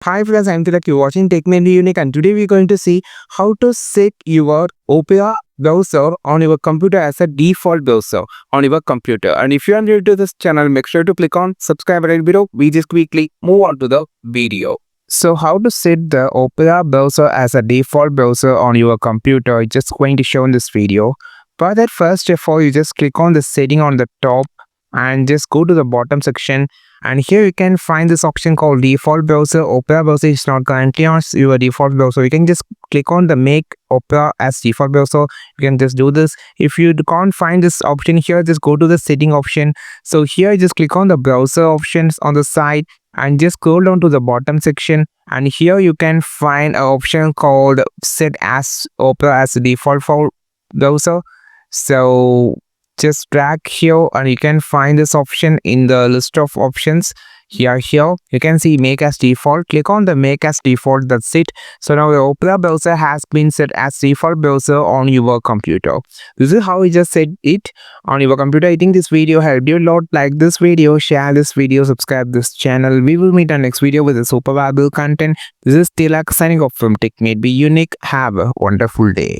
Hi friends, I'm Tilak. You're watching TechMade Unique, and today we're going to see how to set your Opera browser on your computer as a default browser on your computer. And if you are new to this channel, make sure to click on subscribe right below. We just quickly move on to the video. So how to set the Opera browser as a default browser on your computer, it's just going to show in this video. For that, first of all, you just click on the setting on the top and just go to the bottom section, and here you can find this option called default browser. Opera browser is not currently on your default browser. You can just click on the make Opera as default browser. You can just do this. If you can't find this option here, just go to the setting option. So here just click on the browser options on the side and just scroll down to the bottom section, and here you can find an option called set as Opera as default for browser. So just drag here and you can find this option in the list of options. Here you can see make as default. Click on the make as default. That's it. So now your Opera browser has been set as default browser on your computer. This is how you just set it on your computer. I think this video helped you a lot. Like this video, share this video, subscribe this channel. We will meet on next video with a super valuable content. This is Tilak signing off from TechMade. Be unique. Have a wonderful day.